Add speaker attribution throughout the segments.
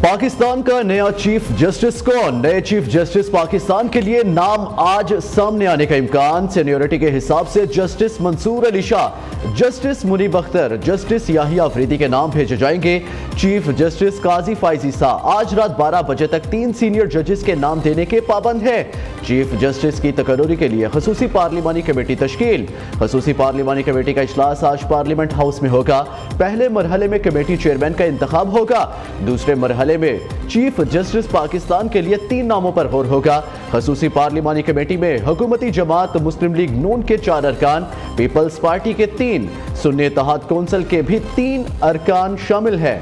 Speaker 1: पाकिस्तान का नया chief justice कौन? नए चीफ जस्टिस पाकिस्तान के लिए नाम आज सामने आने का इम्कान। सीनियरिटी के हिसाब से justice Mansoor Ali Shah, justice Muneeb Akhtar, justice Yahya Afridi के नाम भेजे जाएंगे। चीफ जस्टिस काजी फाइज ईसा आज रात 12 बजे तक 3 सीनियर जजेस के नाम देने के पाबंद है। चीफ जस्टिस की तकर्रुरी के लिए खसूसी पार्लिमानी कमेटी तश्कील। खसूसी पार्लिमानी कमेटी का इजलास आज पार्लियामेंट हाउस में होगा। पहले मरहले में कमेटी चेयरमैन का इंतखाब होगा। दूसरे मरहले में चीफ जस्टिस पाकिस्तान के लिए 3 नामों पर गौर होगा। खसूसी पार्लिमानी कमेटी में हुकूमती जमात मुस्लिम लीग नून के 4 अरकान, पीपल्स पार्टी के 3, सुन्नी इत्तेहाद कौंसिल के भी 3 अरकान शामिल हैं।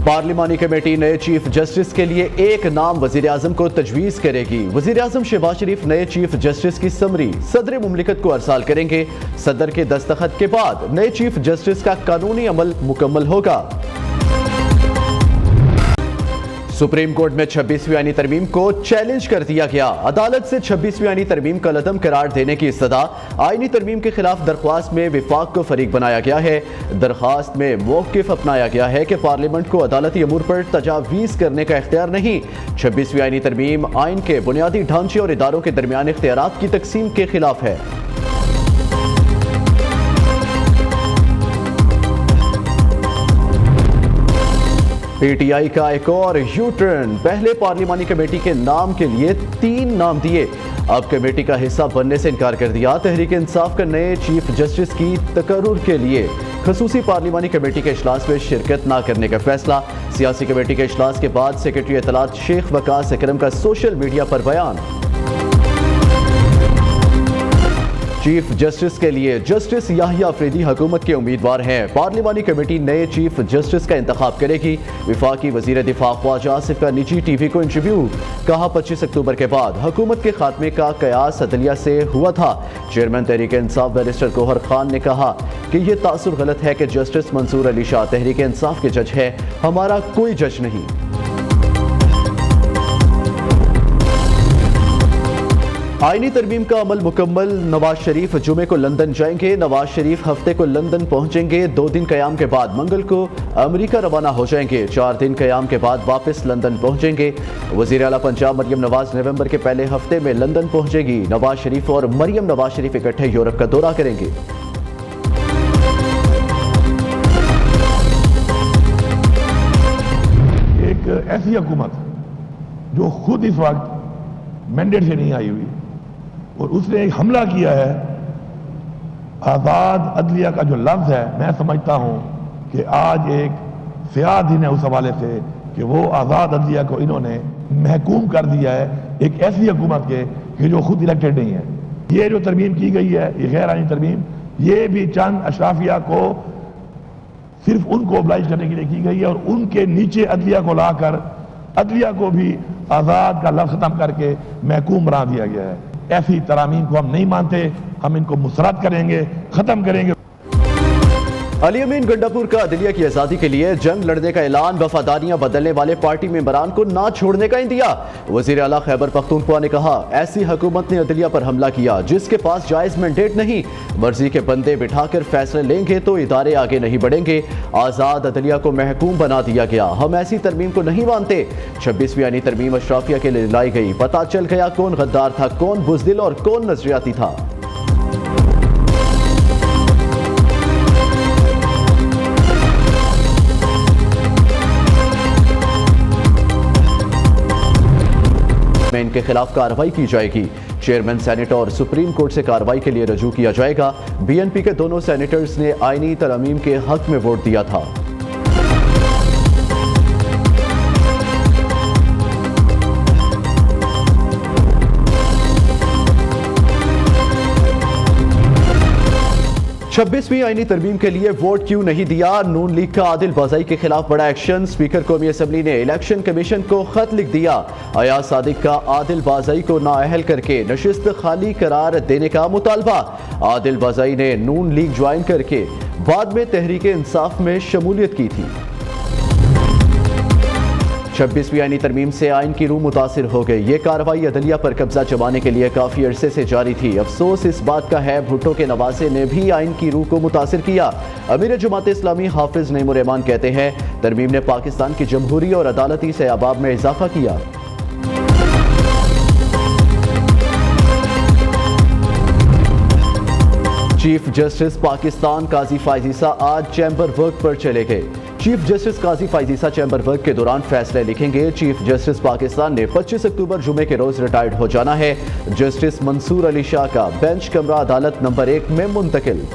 Speaker 1: पार्लिमानी कमेटी नए चीफ जस्टिस के लिए एक नाम वजीर आजम को तजवीज़ करेगी। वजीर आजम शहबाज शरीफ नए चीफ जस्टिस की समरी सदर मुमलिकत को अरसाल करेंगे। सदर के दस्तखत के बाद नए चीफ जस्टिस का कानूनी अमल मुकम्मल होगा। सुप्रीम कोर्ट में 26वीं आईनी तरमीम को चैलेंज कर दिया गया। अदालत से 26वीं आईनी तरमीम का लदम करार देने की इस्तदा। आईनी तरमीम के खिलाफ दरख्वास्त में विफाक को फरीक बनाया गया है। दरख्वास्त में मौक़िफ़ अपनाया गया है कि पार्लियामेंट को अदालती अमूर पर तजावीज़ करने का इख्तियार नहीं। 26वीं आईनी तरमीम आइन के बुनियादी ढांचे और इदारों के दरमियान इख्तियारात की तकसीम के खिलाफ है। पीटीआई का एक और यू टर्न। पहले पार्लिमानी कमेटी के नाम के लिए 3 नाम दिए, अब कमेटी का हिस्सा बनने से इनकार कर दिया। तहरीक इंसाफ का नए चीफ जस्टिस की तकर्रुर के लिए खसूसी पार्लिमानी कमेटी के इजलास में शिरकत न करने का फैसला। सियासी कमेटी के इजलास के बाद सेक्रेटरी इत्तलात शेख वकास अकरम का सोशल मीडिया पर बयान। चीफ जस्टिस के लिए जस्टिस याहिया अफरीदी हुकूमत के उम्मीदवार हैं। पार्लिमानी कमेटी नए चीफ जस्टिस का इंतखाब करेगी। वफाकी वजीर दिफा ख्वाजा आसिफ का निजी टीवी को इंटरव्यू। कहा 25 अक्टूबर के बाद हुकूमत के खात्मे का कयास अदलिया से हुआ था। चेयरमैन तहरीक इंसाफ बैरिस्टर गौहर खान ने कहा कि यह तासुर गलत है कि जस्टिस मंसूर अली शाह तहरीक इंसाफ के जज है, हमारा कोई जज नहीं। आईनी तरमीम का अमल मुकम्मल। नवाज शरीफ जुमे को लंदन जाएंगे। नवाज शरीफ हफ्ते को लंदन पहुंचेंगे। 2 दिन कयाम के बाद मंगल को अमेरिका रवाना हो जाएंगे। 4 दिन कयाम के बाद वापस लंदन पहुंचेंगे। वजीर आला पंजाब मरियम नवाज नवंबर के पहले हफ्ते में लंदन पहुंचेगी। नवाज शरीफ और मरियम नवाज शरीफ इकट्ठे यूरोप का दौरा करेंगे।
Speaker 2: एक ऐसी हुकूमत जो खुद इस वक्त मैंडेट से नहीं आई हुई और उसने एक हमला किया है। आज़ाद अदलिया का जो लफ्ज़ है, मैं समझता हूं कि आज एक स्याह दिन है उस हवाले से कि वो आज़ाद अदलिया को इन्होंने महकूम कर दिया है एक ऐसी हुकूमत के कि जो खुद इलेक्टेड नहीं है। ये जो तरमीम की गई है, ये गैर आईनी तरमीम, ये भी चंद अशराफिया को सिर्फ उनको ओबलाइज करने के लिए की गई है और उनके नीचे अदलिया को लाकर अदलिया को भी आज़ाद का लफ्ज़ खत्म करके महकूम बना दिया गया है। ऐसी तरामीम को हम नहीं मानते, हम इनको मुसरत करेंगे, खत्म करेंगे।
Speaker 1: अली अमीन गंडापुर का अदलिया की आज़ादी के लिए जंग लड़ने का ऐलान। वफादारियां बदलने वाले पार्टी मेंबरान को ना छोड़ने का इंदिया। वजीर आला खैबर पख्तूनख्वा ने कहा ऐसी हुकूमत ने अदलिया पर हमला किया जिसके पास जायज मैंडेट नहीं। मर्जी के बंदे बिठाकर फैसले लेंगे तो इदारे आगे नहीं बढ़ेंगे। आज़ाद अदलिया को महकूम बना दिया गया, हम ऐसी तरमीम को नहीं मानते। 26वीं आईनी तरमीम अशराफिया के लिए लाई गई। पता चल गया कौन गद्दार था, कौन बुज़दिल और कौन नजरियाती था। में इनके खिलाफ कार्रवाई की जाएगी। चेयरमैन सेनेट और सुप्रीम कोर्ट से कार्रवाई के लिए रजू किया जाएगा। बीएनपी के दोनों सेनेटर्स ने आईनी तरमीम के हक में वोट दिया था। छब्बीसवीं आईनी तरमीम के लिए वोट क्यों नहीं दिया? नून लीग का आदिल बाज़ाई के खिलाफ बड़ा एक्शन। स्पीकर कौमी असम्बली ने इलेक्शन कमीशन को खत लिख दिया। अयाज सादिक का आदिल बाज़ाई को नाअहल करके नशिस्त खाली करार देने का मुतालबा। आदिल बाज़ाई ने नून लीग ज्वाइन करके बाद में तहरीक इंसाफ में शमूलियत की थी। 26वीं आईनी तरमीम से आइन की रूह मुतासिर हो गई। ये कार्रवाई अदलिया पर कब्जा जमाने के लिए काफ़ी अरसे से जारी थी। अफसोस इस बात का है भुट्टो के नवासे ने भी आइन की रूह को मुतासिर किया। अमीर जमात इस्लामी हाफिज नईमुर रहमान कहते हैं तरमीम ने पाकिस्तान की जमहूरी और अदालती सयाबाब में इजाफा किया। चीफ जस्टिस पाकिस्तान काजी फायज ईसा आज चैम्बर वर्क पर चले गए। चीफ जस्टिस काजी फायज ईसा चैम्बर वर्क के दौरान फैसले लिखेंगे। चीफ जस्टिस पाकिस्तान ने 25 अक्टूबर जुमे के रोज रिटायर्ड हो जाना है। जस्टिस मंसूर अली शाह का बेंच कमरा अदालत नंबर 1 में मुंतकिल।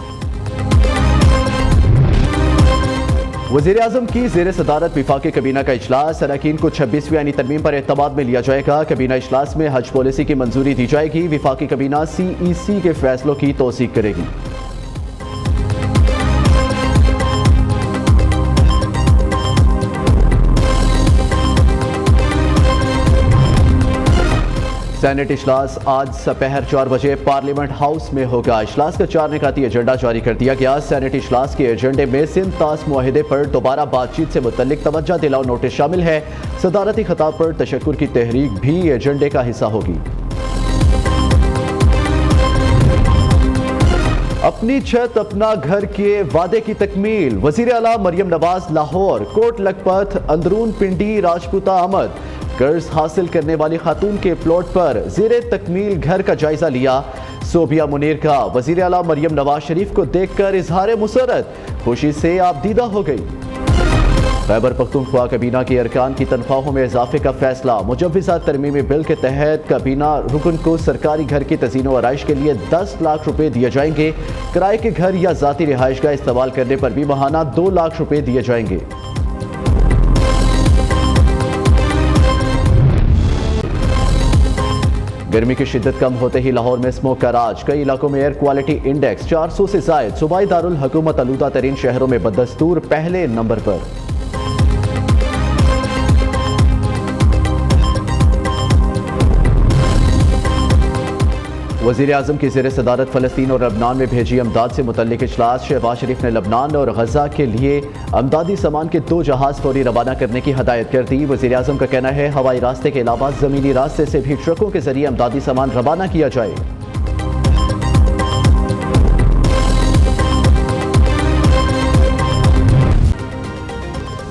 Speaker 1: वज़ीर-ए-आज़म की ज़ेर सदारत विफाकी कबीना का इजलास। अरकान को 26वीं आईनी तरमीम पर एतमाद में लिया जाएगा। कबीना इजलास में हज पॉलिसी की मंजूरी दी जाएगी। विफाकी कबीना CEC के फैसलों की तौसीक करेगी। सेनेट इजलास आज सपहर 4 बजे पार्लियामेंट हाउस में होगा। इजलास का 4 निकाती एजेंडा जारी कर दिया गया। सेनेट इजलास के एजेंडे में सिंध तास मुआहिदे पर दोबारा बातचीत से मुतल्लिक तवज्जो दिलाओ नोटिस शामिल है। सदारती खिताब पर तशक्कुर की तहरीक भी एजेंडे का हिस्सा होगी। अपनी छत अपना घर के वादे की तकमील। वजीर आला मरियम नवाज लाहौर कोट लखपत अंदरून पिंडी राजपूता आमद कर्ज हासिल करने वाली खातून के प्लॉट पर ज़ेरे तकमील घर का जायजा लिया। सोबिया मुनीर का वजीर आला मरियम नवाज शरीफ को देखकर इजहार मुसरत खुशी से आबदीदा हो गई। खैबर पख्तूनख्वा कबीना के अरकान की तनख्वाहों में इजाफे का फैसला। मुजव्विज़ा तरमीमी बिल के तहत कबीना रुकन को सरकारी घर की तज़ीन व आराइश के लिए 10 लाख रुपए दिए जाएंगे। किराए के घर या ज़ाती रिहाइशगाह इस्तेमाल करने पर भी माहाना 2 लाख रुपए दिए जाएंगे। गर्मी की शिद्दत कम होते ही लाहौर में स्मोक का राज। कई इलाकों में एयर क्वालिटी इंडेक्स 400 से जायद। सूबाई दारुल हुकूमत आलूदा तरीन शहरों में बदस्तूर पहले नंबर पर। वज़ीर-ए-आज़म की ज़ेर सदारत फ़लस्तीन और लबनान में भेजी अमदाद से मुतल्लिक इजलास। शहबाज शरीफ ने लबनान और गजा के लिए अमदादी सामान के 2 जहाज़ फौरी रवाना करने की हदायत कर दी। वज़ीर-ए-आज़म का कहना है हवाई रास्ते के अलावा ज़मीनी रास्ते से भी ट्रकों के जरिए अमदादी सामान रवाना किया जाए।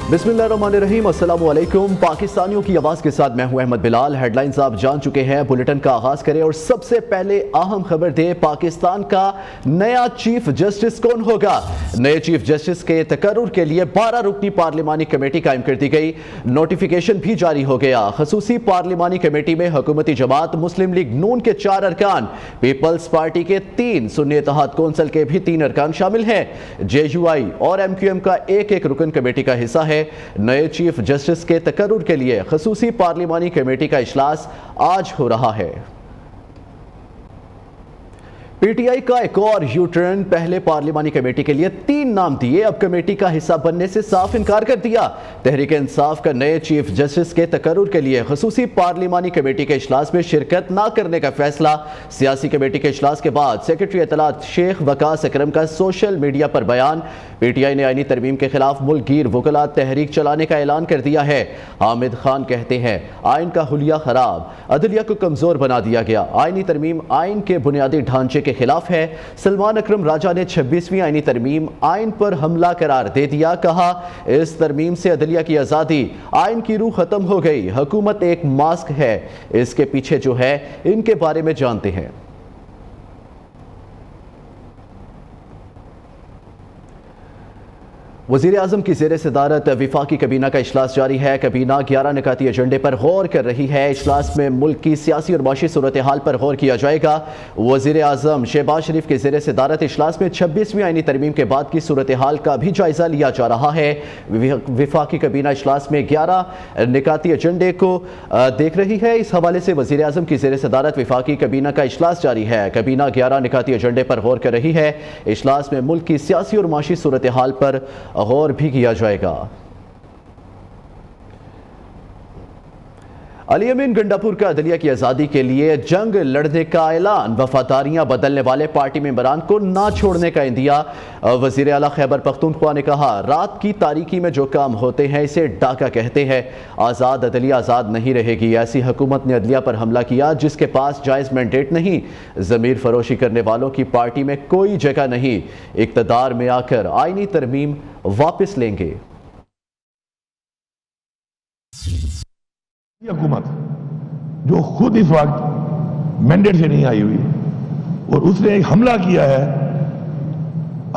Speaker 1: बिस्मिल्लाहिर्रहमानिर्रहीम, अस्सलामु अलैकुम। पाकिस्तानियों की आवाज़ के साथ मैं हूं अहमद बिलाल। हेडलाइंस आप जान चुके हैं। बुलेटिन का आगाज़ करें और सबसे पहले अहम खबर दे। पाकिस्तान का नया चीफ जस्टिस कौन होगा? नए चीफ जस्टिस के तकर्रुर के लिए 12 रुकनी पार्लिमानी कमेटी कायम कर दी गई। नोटिफिकेशन भी जारी हो गया। खसूसी पार्लिमानी कमेटी में हुकूमती जमात, मुस्लिम लीग नून के 4 अरकान, पीपल्स पार्टी के 3, सुन्नी इत्तेहाद कौंसिल के भी 3 अरकान शामिल हैं। JUI और MQM का एक रुकन कमेटी का हिस्सा है। नए चीफ जस्टिस के तकर्रुर के लिए खसूसी पार्लिमानी कमेटी का इजलास आज हो रहा है। PTI का एक और यू टर्न। पहले पार्लिमानी कमेटी के लिए 3 नाम दिए, अब कमेटी का हिस्सा बनने से साफ इनकार कर दिया। तहरीक इंसाफ का नए चीफ जस्टिस के तकर्रुर के लिए खसूसी पार्लिमानी कमेटी के इजलास में शिरकत न करने का फैसला। सियासी कमेटी के इजलास के बाद सेक्रेटरी इत्तलात शेख वकास अकरम का सोशल मीडिया पर बयान। PTI ने आईनी तरमीम के खिलाफ मुल्कगीर वकला तहरीक चलाने का ऐलान कर दिया है। हामिद खान कहते हैं आइन का हुलिया खराब, अदलिया को कमजोर बना दिया गया। आईनी तरमीम आइन के बुनियादी ढांचे के खिलाफ है। सलमान अकरम राजा ने 26वीं आईनी तरमीम आइन पर हमला करार दे दिया। कहा इस तरमीम से अदलिया की आज़ादी, आइन की रूह खत्म हो गई। हुकूमत एक मास्क है, इसके पीछे जो है इनके बारे में जानते हैं। वज़ीर-ए-आज़म की ज़ेर सदारत विफाकी कबीना का इजलास जारी है। कबीना 11 निकाती एजेंडे पर गौर कर रही है। इजलास में मुल्क की सियासी और माशी सूरत हाल पर गौर किया जाएगा। वज़ीर-ए-आज़म शहबाज शरीफ की ज़ेर सदारत इजलास में 26वीं आईनी तरमीम के बाद की सूरत हाल का भी जायजा लिया जा रहा है। विफाकी कबीना इजलास में 11 निकाती एजेंडे को देख रही है। इस हवाले से वज़ीर-ए-आज़म की ज़ेर सदारत विफाकी कबीना का इजलास जारी है। कबीना 11 निकाती एजेंडे पर गौर कर रही है। इजलास में मुल्क की सियासी और माशी सूरत हाल पर गौर भी किया जाएगा। علی امین گنڈاپور کا عدلیہ کی آزادی کے لیے جنگ لڑنے کا اعلان، وفاداریاں بدلنے والے پارٹی ممبران کو نہ چھوڑنے کا عندیہ۔ وزیر اعلیٰ خیبر پختونخوا نے کہا، رات کی تاریکی میں جو کام ہوتے ہیں اسے ڈاکہ کہتے ہیں۔ آزاد عدلیہ آزاد نہیں رہے گی۔ ایسی حکومت نے عدلیہ پر حملہ کیا جس کے پاس جائز مینڈیٹ نہیں۔ ضمیر فروشی کرنے والوں کی پارٹی میں کوئی جگہ نہیں۔ اقتدار میں آ کر آئینی ترمیم واپس لیں گے۔
Speaker 2: حکومت جو خود اس وقت مینڈیٹ سے نہیں آئی ہوئی اور اس نے ایک حملہ کیا ہے